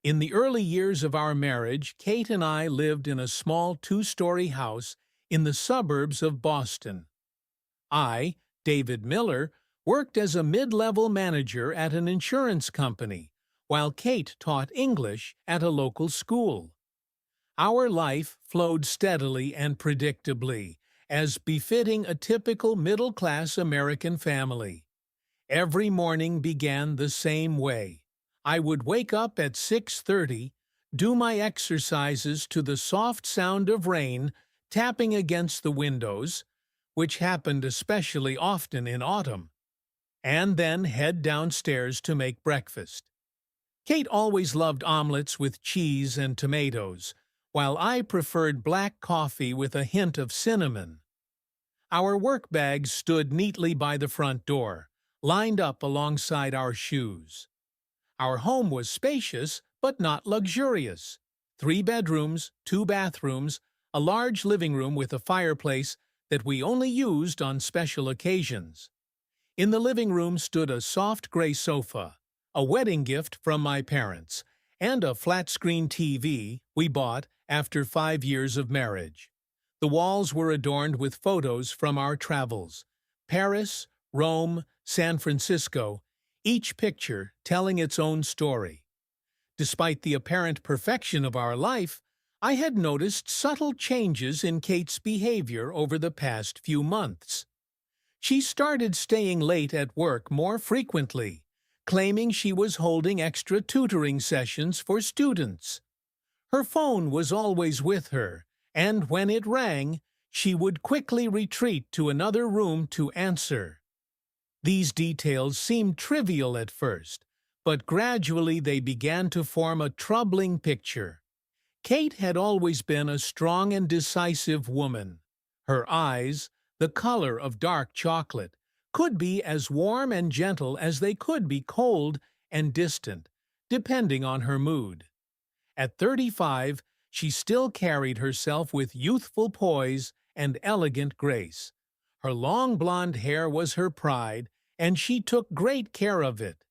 In the early years of our marriage, Kate and I lived in a small two-story house in the suburbs of Boston. I, David Miller, worked as a mid-level manager at an insurance company, while Kate taught English at a local school. Our life flowed steadily and predictably, as befitting a typical middle-class American family. Every morning began the same way. I would wake up at 6:30, do my exercises to the soft sound of rain tapping against the windows, which happened especially often in autumn, and then head downstairs to make breakfast. Kate always loved omelets with cheese and tomatoes, while I preferred black coffee with a hint of cinnamon. Our work bags stood neatly by the front door, lined up alongside our shoes. Our home was spacious, but not luxurious. 3 bedrooms, 2 bathrooms, a large living room with a fireplace that we only used on special occasions. In the living room stood a soft gray sofa, a wedding gift from my parents, and a flat-screen TV we bought after 5 years of marriage. The walls were adorned with photos from our travels: Paris, Rome, San Francisco, each picture telling its own story. Despite the apparent perfection of our life, I had noticed subtle changes in Kate's behavior over the past few months. She started staying late at work more frequently, claiming she was holding extra tutoring sessions for students. Her phone was always with her, and when it rang, she would quickly retreat to another room to answer. These details seemed trivial at first, but gradually they began to form a troubling picture. Kate had always been a strong and decisive woman. Her eyes, the color of dark chocolate, could be as warm and gentle as they could be cold and distant, depending on her mood. At 35, she still carried herself with youthful poise and elegant grace. Her long blonde hair was her pride, and she took great care of it.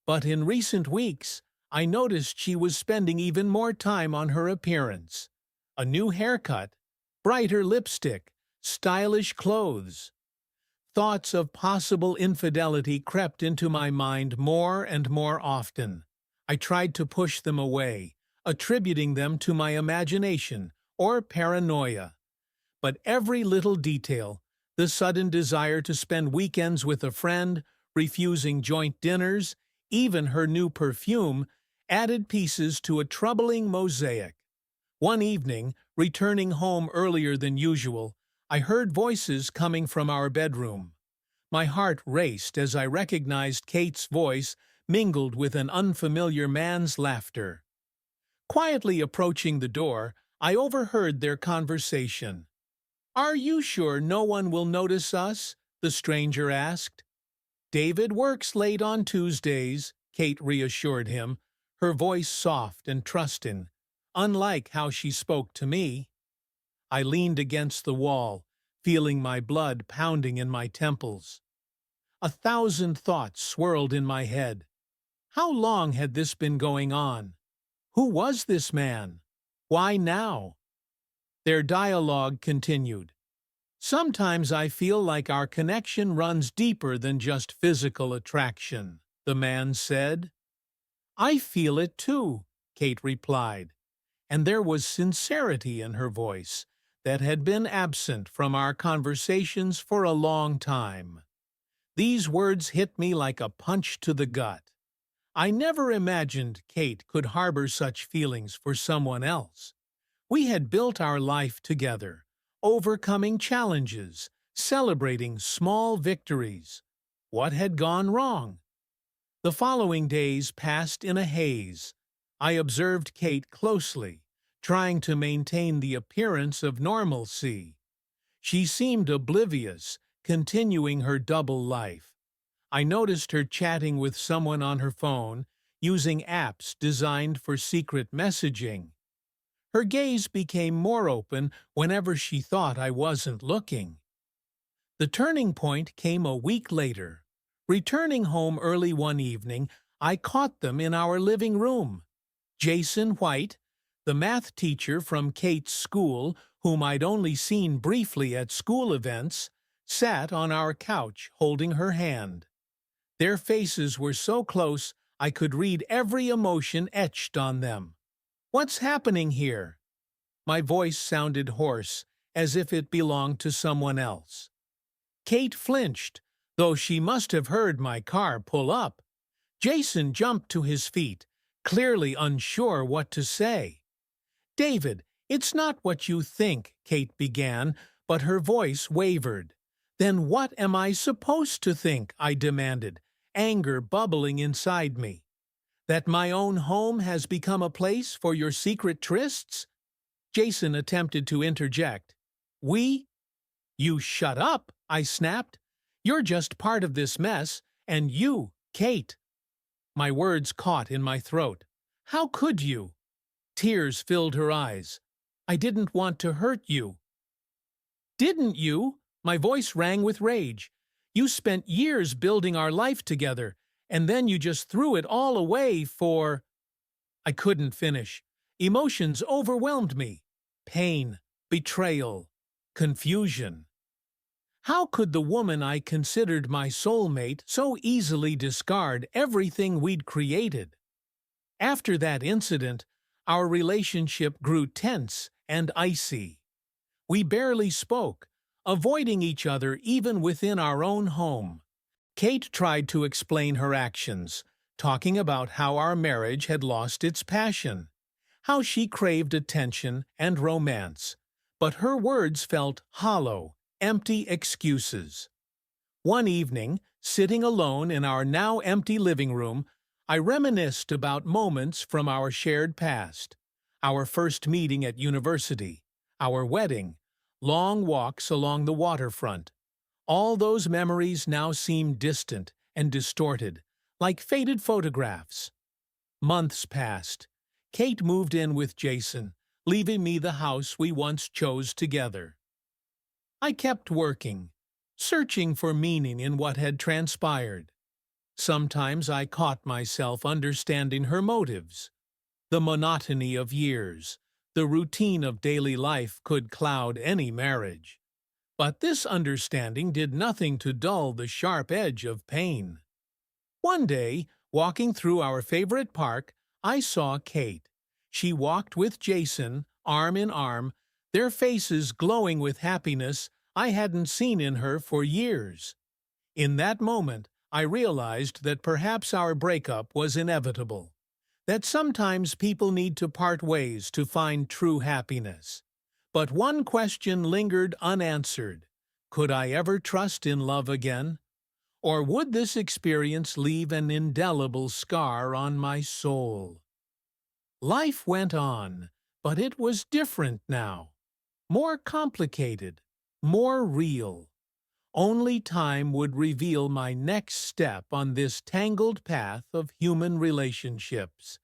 But in recent weeks, I noticed she was spending even more time on her appearance. A new haircut, brighter lipstick, stylish clothes. Thoughts of possible infidelity crept into my mind more and more often. I tried to push them away, attributing them to my imagination or paranoia. But every little detail, the sudden desire to spend weekends with a friend, refusing joint dinners, even her new perfume, added pieces to a troubling mosaic. One evening, returning home earlier than usual, I heard voices coming from our bedroom. My heart raced as I recognized Kate's voice mingled with an unfamiliar man's laughter. Quietly approaching the door, I overheard their conversation. "Are you sure no one will notice us?" the stranger asked. "David works late on Tuesdays," Kate reassured him, her voice soft and trusting, unlike how she spoke to me. I leaned against the wall, feeling my blood pounding in my temples. 1,000 thoughts swirled in my head. How long had this been going on? Who was this man? Why now? Their dialogue continued. "Sometimes I feel like our connection runs deeper than just physical attraction," the man said. "I feel it too," Kate replied, and there was sincerity in her voice that had been absent from our conversations for a long time. These words hit me like a punch to the gut. I never imagined Kate could harbor such feelings for someone else. We had built our life together, overcoming challenges, celebrating small victories. What had gone wrong? The following days passed in a haze. I observed Kate closely, trying to maintain the appearance of normalcy. She seemed oblivious, continuing her double life. I noticed her chatting with someone on her phone, using apps designed for secret messaging. Her gaze became more open whenever she thought I wasn't looking. The turning point came a week later. Returning home early one evening, I caught them in our living room. Jason White, the math teacher from Kate's school, whom I'd only seen briefly at school events, sat on our couch holding her hand. Their faces were so close I could read every emotion etched on them. "What's happening here?" My voice sounded hoarse, as if it belonged to someone else. Kate flinched, though she must have heard my car pull up. Jason jumped to his feet, clearly unsure what to say. "David, it's not what you think," Kate began, but her voice wavered. "Then what am I supposed to think?" I demanded, anger bubbling inside me. "That my own home has become a place for your secret trysts?" Jason attempted to interject. "We?" "You shut up," I snapped. "You're just part of this mess, and you, Kate." My words caught in my throat. "How could you?" Tears filled her eyes. "I didn't want to hurt you." "Didn't you?" My voice rang with rage. "You spent years building our life together, and then you just threw it all away for—" I couldn't finish. Emotions overwhelmed me. Pain, betrayal, confusion. How could the woman I considered my soulmate so easily discard everything we'd created? After that incident, our relationship grew tense and icy. We barely spoke, avoiding each other even within our own home. Kate tried to explain her actions, talking about how our marriage had lost its passion, how she craved attention and romance, but her words felt hollow, empty excuses. One evening, sitting alone in our now empty living room, I reminisced about moments from our shared past. Our first meeting at university, our wedding, long walks along the waterfront. All those memories now seemed distant and distorted, like faded photographs. Months passed. Kate moved in with Jason, leaving me the house we once chose together. I kept working, searching for meaning in what had transpired. Sometimes I caught myself understanding her motives. The monotony of years, the routine of daily life could cloud any marriage. But this understanding did nothing to dull the sharp edge of pain. One day, walking through our favorite park, I saw Kate. She walked with Jason, arm in arm, their faces glowing with happiness I hadn't seen in her for years. In that moment, I realized that perhaps our breakup was inevitable, that sometimes people need to part ways to find true happiness. But one question lingered unanswered. Could I ever trust in love again? Or would this experience leave an indelible scar on my soul? Life went on, but it was different now. More complicated, more real. Only time would reveal my next step on this tangled path of human relationships.